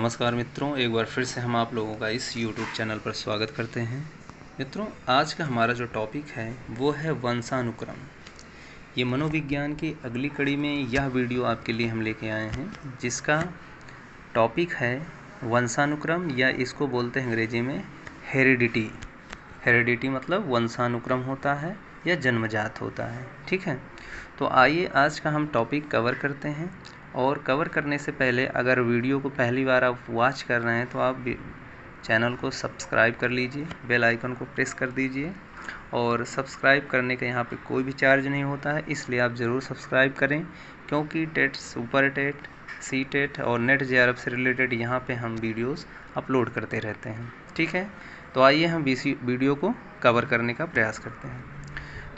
नमस्कार मित्रों, एक बार फिर से हम आप लोगों का इस YouTube चैनल पर स्वागत करते हैं। मित्रों, आज का हमारा जो टॉपिक है वो है वंशानुक्रम। ये मनोविज्ञान की अगली कड़ी में यह वीडियो आपके लिए हम लेके आए हैं, जिसका टॉपिक है वंशानुक्रम, या इसको बोलते हैं अंग्रेजी में हेरिडिटी। हेरिडिटी मतलब वंशानुक्रम होता है या जन्मजात होता है। ठीक है, तो आइए आज का हम टॉपिक कवर करते हैं। और कवर करने से पहले अगर वीडियो को पहली बार आप वॉच कर रहे हैं तो आप चैनल को सब्सक्राइब कर लीजिए, बेल आइकन को प्रेस कर दीजिए। और सब्सक्राइब करने का यहाँ पे कोई भी चार्ज नहीं होता है, इसलिए आप ज़रूर सब्सक्राइब करें, क्योंकि TET, super TET, C TET और नेट जेआरएफ से रिलेटेड यहाँ पे हम वीडियोस अपलोड करते रहते हैं। ठीक है, तो आइए हम इसी वीडियो को कवर करने का प्रयास करते हैं।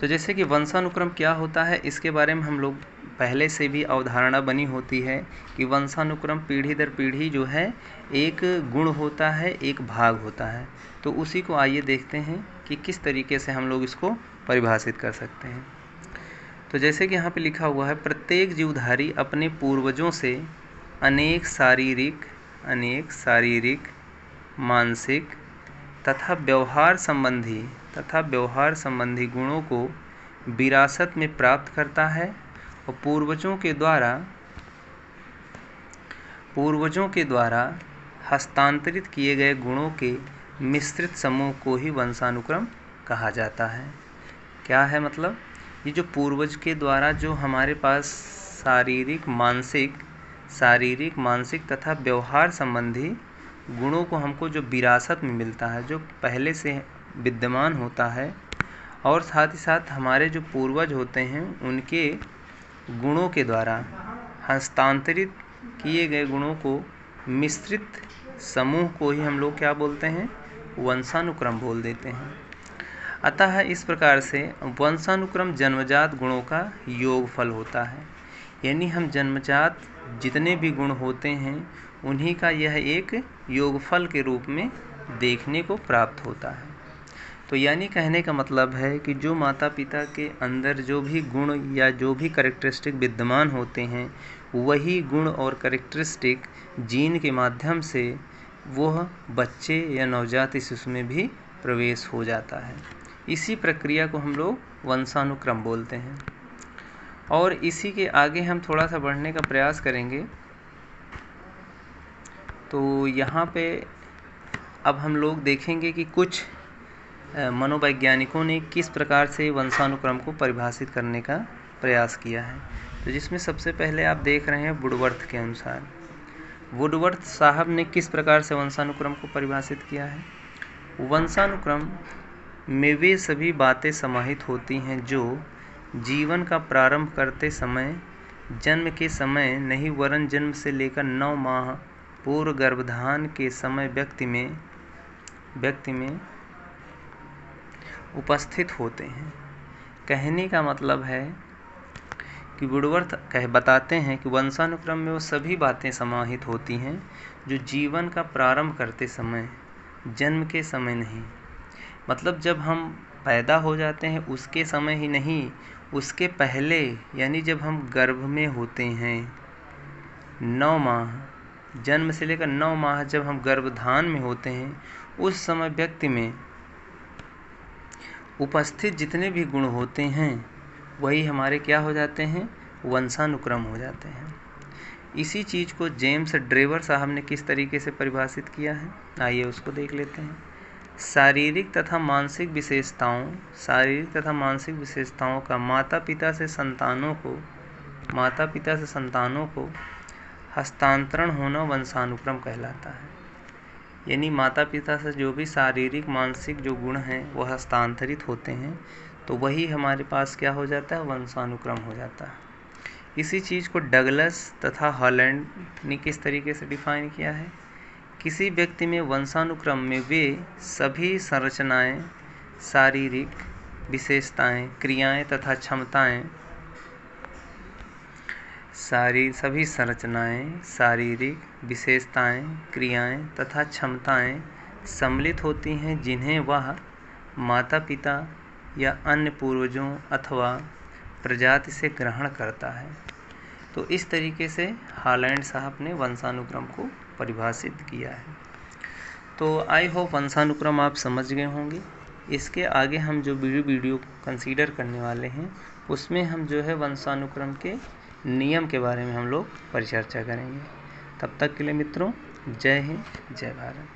तो जैसे कि वंशानुक्रम क्या होता है, इसके बारे में हम लोग पहले से भी अवधारणा बनी होती है कि वंशानुक्रम पीढ़ी दर पीढ़ी जो है एक गुण होता है, एक भाग होता है। तो उसी को आइए देखते हैं कि किस तरीके से हम लोग इसको परिभाषित कर सकते हैं। तो जैसे कि यहाँ पे लिखा हुआ है, प्रत्येक जीवधारी अपने पूर्वजों से अनेक शारीरिक, मानसिक तथा व्यवहार संबंधी गुणों को विरासत में प्राप्त करता है और पूर्वजों के द्वारा हस्तांतरित किए गए गुणों के मिश्रित समूह को ही वंशानुक्रम कहा जाता है। क्या है मतलब, ये जो पूर्वज के द्वारा जो हमारे पास शारीरिक, मानसिक तथा व्यवहार संबंधी गुणों को हमको जो विरासत में मिलता है, जो पहले से विद्यमान होता है, और साथ ही साथ हमारे जो पूर्वज होते हैं उनके गुणों के द्वारा हस्तांतरित किए गए गुणों को मिश्रित समूह को ही हम लोग क्या बोलते हैं, वंशानुक्रम बोल देते हैं। अतः इस प्रकार से वंशानुक्रम जन्मजात गुणों का योगफल होता है, यानी हम जन्मजात जितने भी गुण होते हैं उन्हीं का यह एक योगफल के रूप में देखने को प्राप्त होता है। तो यानी कहने का मतलब है कि जो माता पिता के अंदर जो भी गुण या जो भी कैरेक्टरिस्टिक विद्यमान होते हैं, वही गुण और कैरेक्टरिस्टिक जीन के माध्यम से वह बच्चे या नवजात शिशु में भी प्रवेश हो जाता है। इसी प्रक्रिया को हम लोग वंशानुक्रम बोलते हैं। और इसी के आगे हम थोड़ा सा बढ़ने का प्रयास करेंगे। तो यहाँ पे अब हम लोग देखेंगे कि कुछ मनोवैज्ञानिकों ने किस प्रकार से वंशानुक्रम को परिभाषित करने का प्रयास किया है। तो जिसमें सबसे पहले आप देख रहे हैं वुडवर्थ के अनुसार, वुडवर्थ साहब ने किस प्रकार से वंशानुक्रम को परिभाषित किया है। वंशानुक्रम में वे सभी बातें समाहित होती हैं जो जीवन का प्रारंभ करते समय, जन्म के समय नहीं वरन जन्म से लेकर 9 माह पूर्व गर्भधान के समय व्यक्ति में उपस्थित होते हैं। कहने का मतलब है कि वुडवर्थ बताते हैं कि वंशानुक्रम में वो सभी बातें समाहित होती हैं जो जीवन का प्रारंभ करते समय, जन्म के समय नहीं, मतलब जब हम पैदा हो जाते हैं उसके समय ही नहीं, उसके पहले, यानी जब हम गर्भ में होते हैं 9 माह, जन्म से लेकर 9 माह जब हम गर्भधान में होते हैं, उस समय व्यक्ति में उपस्थित जितने भी गुण होते हैं वही हमारे क्या हो जाते हैं, वंशानुक्रम हो जाते हैं। इसी चीज़ को जेम्स ड्रेवर साहब ने किस तरीके से परिभाषित किया है, आइए उसको देख लेते हैं। शारीरिक तथा मानसिक विशेषताओं का माता पिता से संतानों को हस्तांतरण होना वंशानुक्रम कहलाता है। यानी माता पिता से जो भी शारीरिक, मानसिक जो गुण हैं वो हस्तांतरित होते हैं, तो वही हमारे पास क्या हो जाता है, वंशानुक्रम हो जाता है। इसी चीज़ को डगलस तथा हॉलैंड ने किस तरीके से डिफाइन किया है। किसी व्यक्ति में वंशानुक्रम में वे सभी संरचनाएं, शारीरिक विशेषताएं, क्रियाएं तथा क्षमताएं, सभी संरचनाएं, शारीरिक विशेषताएं, क्रियाएं तथा क्षमताएं सम्मिलित होती हैं जिन्हें वह माता पिता या अन्य पूर्वजों अथवा प्रजाति से ग्रहण करता है। तो इस तरीके से हॉलैंड साहब ने वंशानुक्रम को परिभाषित किया है। तो आई होप वंशानुक्रम आप समझ गए होंगे। इसके आगे हम जो वीडियो कंसीडर करने वाले हैं उसमें हम जो है वंशानुक्रम के नियम के बारे में हम लोग परिचर्चा करेंगे। तब तक के लिए मित्रों, जय हिंद, जय भारत।